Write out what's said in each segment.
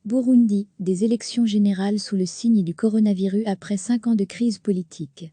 Burundi, des élections générales sous le signe du coronavirus après 5 ans de crise politique.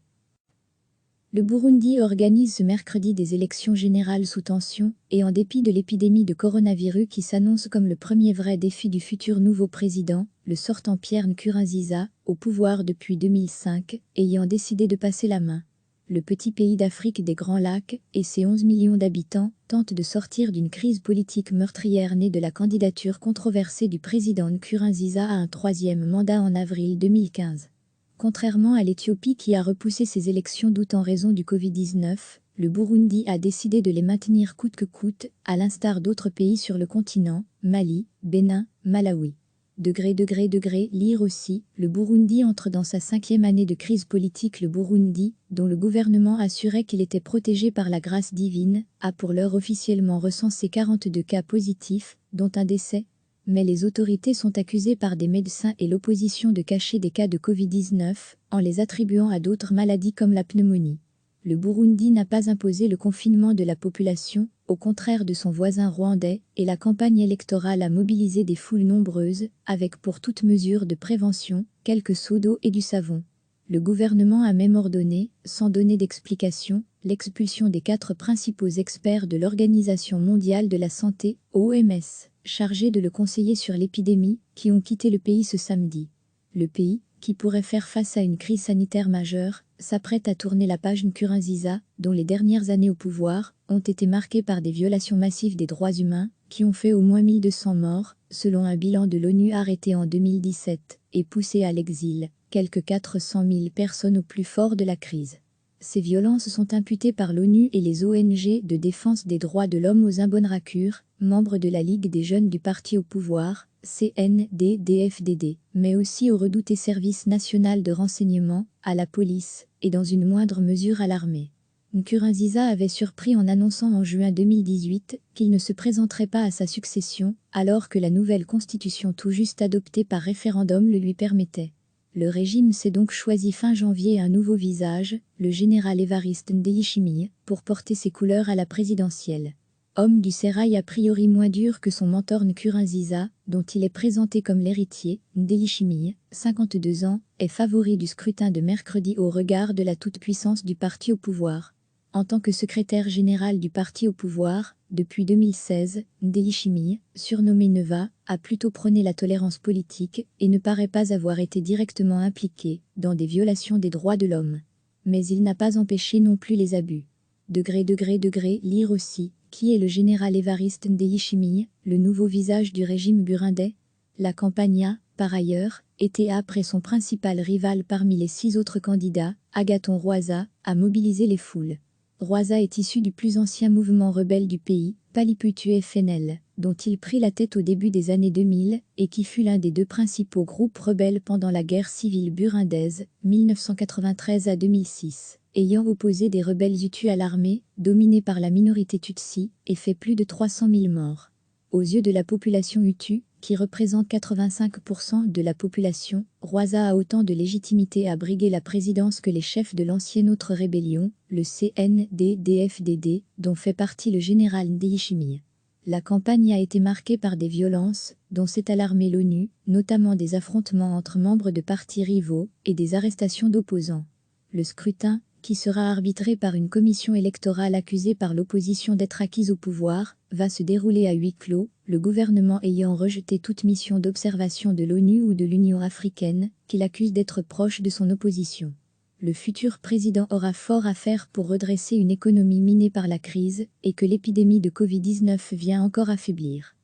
Le Burundi organise ce mercredi des élections générales sous tension, et en dépit de l'épidémie de coronavirus qui s'annonce comme le premier vrai défi du futur nouveau président, le sortant Pierre Nkurunziza, au pouvoir depuis 2005, ayant décidé de passer la main. Le petit pays d'Afrique des Grands Lacs et ses 11 millions d'habitants tentent de sortir d'une crise politique meurtrière née de la candidature controversée du président Nkurunziza à un troisième mandat en avril 2015. Contrairement à l'Éthiopie qui a repoussé ses élections d'août en raison du Covid-19, le Burundi a décidé de les maintenir coûte que coûte, à l'instar d'autres pays sur le continent, Mali, Bénin, Malawi. Lire aussi, le Burundi entre dans sa 5e année de crise politique. Le Burundi, dont le gouvernement assurait qu'il était protégé par la grâce divine, a pour l'heure officiellement recensé 42 cas positifs, dont un décès. Mais les autorités sont accusées par des médecins et l'opposition de cacher des cas de Covid-19, en les attribuant à d'autres maladies comme la pneumonie. Le Burundi n'a pas imposé le confinement de la population, au contraire de son voisin rwandais, et la campagne électorale a mobilisé des foules nombreuses, avec pour toute mesure de prévention, quelques seaux d'eau et du savon. Le gouvernement a même ordonné, sans donner d'explication, l'expulsion des 4 principaux experts de l'Organisation mondiale de la santé, OMS, chargés de le conseiller sur l'épidémie, qui ont quitté le pays ce samedi. Le pays, qui pourrait faire face à une crise sanitaire majeure, s'apprête à tourner la page. Nkurunziza, dont les dernières années au pouvoir ont été marquées par des violations massives des droits humains, qui ont fait au moins 1200 morts, selon un bilan de l'ONU arrêté en 2017, et poussé à l'exil, quelques 400 000 personnes au plus fort de la crise. Ces violences sont imputées par l'ONU et les ONG de défense des droits de l'homme aux Imbonerakure, membres de la Ligue des jeunes du parti au pouvoir, CNDD-FDD, mais aussi au redouté service national de renseignement, à la police, et dans une moindre mesure à l'armée. Nkurunziza avait surpris en annonçant en juin 2018 qu'il ne se présenterait pas à sa succession, alors que la nouvelle constitution tout juste adoptée par référendum le lui permettait. Le régime s'est donc choisi fin janvier un nouveau visage, le général Évariste Ndayishimiye, pour porter ses couleurs à la présidentielle. Homme du sérail a priori moins dur que son mentor Nkurunziza, dont il est présenté comme l'héritier, Ndayishimiye, 52 ans, est favori du scrutin de mercredi au regard de la toute-puissance du parti au pouvoir. En tant que secrétaire général du parti au pouvoir, depuis 2016, Ndayishimiye, surnommé Neva, a plutôt prôné la tolérance politique et ne paraît pas avoir été directement impliqué dans des violations des droits de l'homme. Mais il n'a pas empêché non plus les abus. Lire aussi, qui est le général Évariste Ndayishimiye, le nouveau visage du régime burundais? La campagne a, par ailleurs, été après son principal rival parmi les 6 autres candidats, Agathon Rwasa, a mobilisé les foules. Rwasa est issu du plus ancien mouvement rebelle du pays, Paliputu-FNL, dont il prit la tête au début des années 2000 et qui fut l'un des 2 principaux groupes rebelles pendant la guerre civile burundaise, 1993 à 2006, ayant opposé des rebelles Hutus à l'armée, dominée par la minorité Tutsi, et fait plus de 300 000 morts. Aux yeux de la population Hutu, qui représente 85% de la population, Rwasa a autant de légitimité à briguer la présidence que les chefs de l'ancienne autre rébellion, le CNDD-FDD, dont fait partie le général Ndayishimiye. La campagne a été marquée par des violences, dont s'est alarmée l'ONU, notamment des affrontements entre membres de partis rivaux et des arrestations d'opposants. Le scrutin, qui sera arbitré par une commission électorale accusée par l'opposition d'être acquise au pouvoir, va se dérouler à huis clos, le gouvernement ayant rejeté toute mission d'observation de l'ONU ou de l'Union africaine, qu'il accuse d'être proche de son opposition. Le futur président aura fort à faire pour redresser une économie minée par la crise et que l'épidémie de Covid-19 vient encore affaiblir.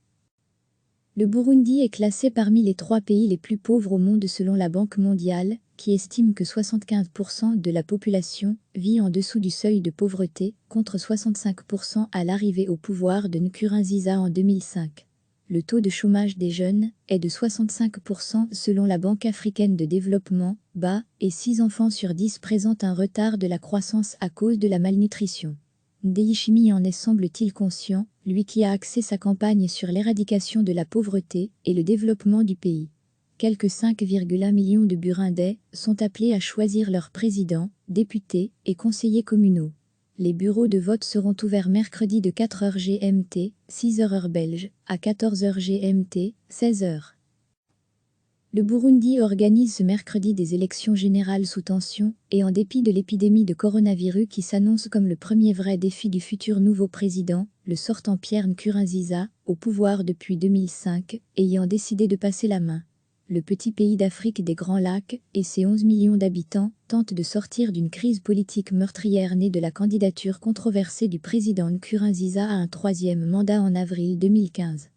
Le Burundi est classé parmi les 3 pays les plus pauvres au monde selon la Banque mondiale, qui estime que 75% de la population vit en dessous du seuil de pauvreté, contre 65% à l'arrivée au pouvoir de Nkurunziza en 2005. Le taux de chômage des jeunes est de 65% selon la Banque africaine de développement, BAD, et 6 enfants sur 10 présentent un retard de la croissance à cause de la malnutrition. Ndayishimiye en est semble-t-il conscient, lui qui a axé sa campagne sur l'éradication de la pauvreté et le développement du pays. Quelques 5,1 millions de Burundais sont appelés à choisir leurs présidents, députés et conseillers communaux. Les bureaux de vote seront ouverts mercredi de 4h GMT, 6h heure belge, à 14h GMT, 16h. Le Burundi organise ce mercredi des élections générales sous tension, et en dépit de l'épidémie de coronavirus qui s'annonce comme le premier vrai défi du futur nouveau président, le sortant Pierre Nkurunziza, au pouvoir depuis 2005, ayant décidé de passer la main. Le petit pays d'Afrique des Grands Lacs et ses 11 millions d'habitants tentent de sortir d'une crise politique meurtrière née de la candidature controversée du président Nkurunziza à un troisième mandat en avril 2015.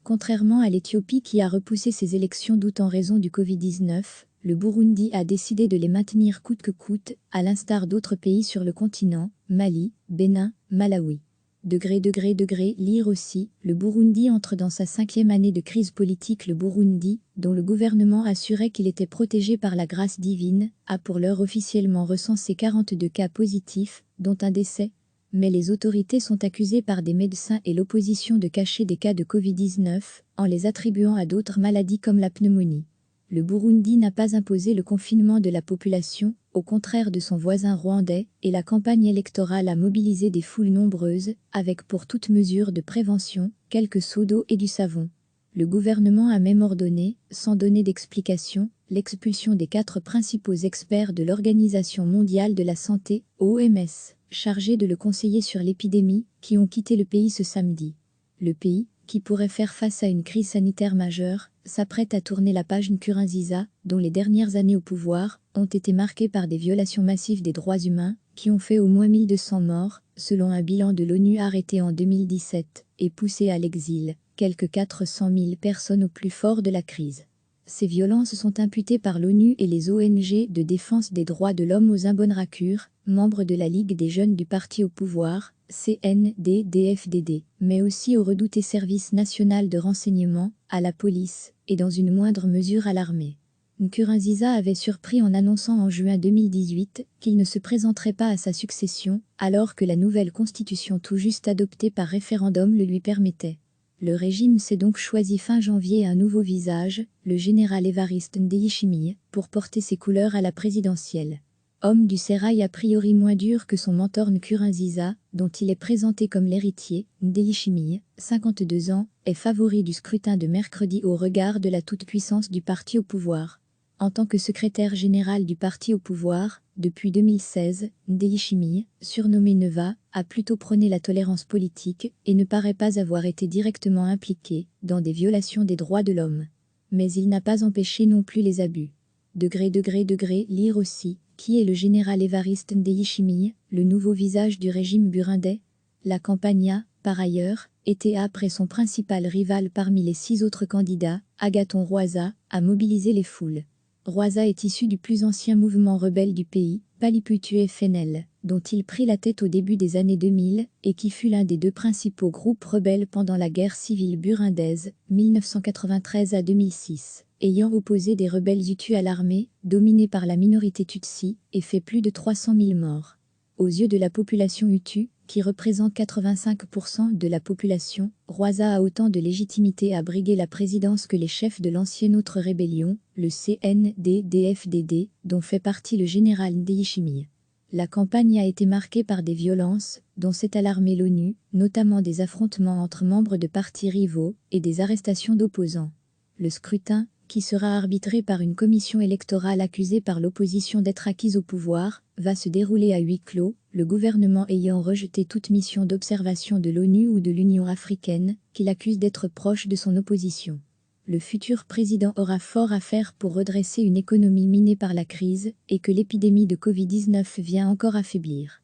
Contrairement à l'Éthiopie qui a repoussé ses élections d'août en raison du Covid-19, le Burundi a décidé de les maintenir coûte que coûte, à l'instar d'autres pays sur le continent, Mali, Bénin, Malawi. Lire aussi, le Burundi entre dans sa 5e année de crise politique. Le Burundi, dont le gouvernement assurait qu'il était protégé par la grâce divine, a pour l'heure officiellement recensé 42 cas positifs, dont un décès. Mais les autorités sont accusées par des médecins et l'opposition de cacher des cas de Covid-19, en les attribuant à d'autres maladies comme la pneumonie. Le Burundi n'a pas imposé le confinement de la population, au contraire de son voisin rwandais, et la campagne électorale a mobilisé des foules nombreuses, avec pour toute mesure de prévention, quelques seaux d'eau et du savon. Le gouvernement a même ordonné, sans donner d'explication, l'expulsion des 4 principaux experts de l'Organisation mondiale de la santé, OMS, chargés de le conseiller sur l'épidémie, qui ont quitté le pays ce samedi. Le pays, qui pourrait faire face à une crise sanitaire majeure, s'apprête à tourner la page Nkurunziza, dont les dernières années au pouvoir ont été marquées par des violations massives des droits humains, qui ont fait au moins 1200 morts, selon un bilan de l'ONU arrêté en 2017, et poussé à l'exil, quelques 400 000 personnes au plus fort de la crise. Ces violences sont imputées par l'ONU et les ONG de défense des droits de l'homme aux Imbonerakure, membres de la Ligue des jeunes du parti au pouvoir, CNDD-FDD, mais aussi au redouté service national de renseignement, à la police, et dans une moindre mesure à l'armée. Nkurunziza avait surpris en annonçant en juin 2018 qu'il ne se présenterait pas à sa succession, alors que la nouvelle constitution tout juste adoptée par référendum le lui permettait. Le régime s'est donc choisi fin janvier un nouveau visage, le général Évariste Ndayishimiye, pour porter ses couleurs à la présidentielle. Homme du sérail a priori moins dur que son mentor Nkurunziza, dont il est présenté comme l'héritier, Ndayishimiye, 52 ans, est favori du scrutin de mercredi au regard de la toute-puissance du parti au pouvoir. En tant que secrétaire général du parti au pouvoir, depuis 2016, Ndayishimiye, surnommé Neva, a plutôt prôné la tolérance politique et ne paraît pas avoir été directement impliqué dans des violations des droits de l'homme. Mais il n'a pas empêché non plus les abus. Lire aussi, qui est le général Évariste Ndayishimiye, le nouveau visage du régime burundais. La campagne a, par ailleurs, été après son principal rival parmi les 6 autres candidats, Agathon Rwasa, a mobilisé les foules. Rwasa est issu du plus ancien mouvement rebelle du pays, Paliputu-FNL, dont il prit la tête au début des années 2000 et qui fut l'un des 2 principaux groupes rebelles pendant la guerre civile burundaise, 1993 à 2006, ayant opposé des rebelles Hutus à l'armée, dominée par la minorité Tutsi, et fait plus de 300 000 morts. Aux yeux de la population Hutu, qui représente 85% de la population, Rwasa a autant de légitimité à briguer la présidence que les chefs de l'ancienne autre rébellion, le CNDD-FDD, dont fait partie le général Ndayishimiye. La campagne a été marquée par des violences, dont s'est alarmée l'ONU, notamment des affrontements entre membres de partis rivaux et des arrestations d'opposants. Le scrutin, qui sera arbitré par une commission électorale accusée par l'opposition d'être acquise au pouvoir, va se dérouler à huis clos, le gouvernement ayant rejeté toute mission d'observation de l'ONU ou de l'Union africaine, qu'il accuse d'être proche de son opposition. Le futur président aura fort à faire pour redresser une économie minée par la crise et que l'épidémie de Covid-19 vient encore affaiblir.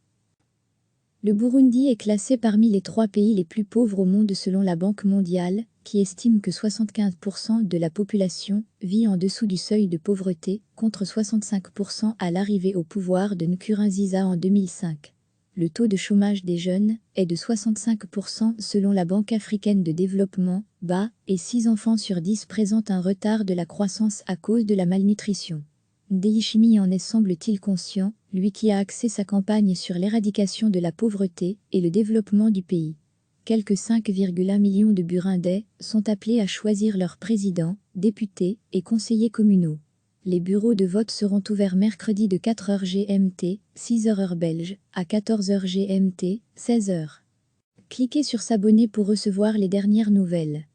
Le Burundi est classé parmi les 3 pays les plus pauvres au monde selon la Banque mondiale, qui estime que 75% de la population vit en dessous du seuil de pauvreté, contre 65% à l'arrivée au pouvoir de Nkurunziza en 2005. Le taux de chômage des jeunes est de 65% selon la Banque africaine de développement, BAD, et 6 enfants sur 10 présentent un retard de la croissance à cause de la malnutrition. Ndayishimiye en est semble-t-il conscient, lui qui a axé sa campagne sur l'éradication de la pauvreté et le développement du pays. Quelques 5,1 millions de Burundais sont appelés à choisir leurs présidents, députés et conseillers communaux. Les bureaux de vote seront ouverts mercredi de 4h GMT, 6h heure belge, à 14h GMT, 16h. Cliquez sur s'abonner pour recevoir les dernières nouvelles.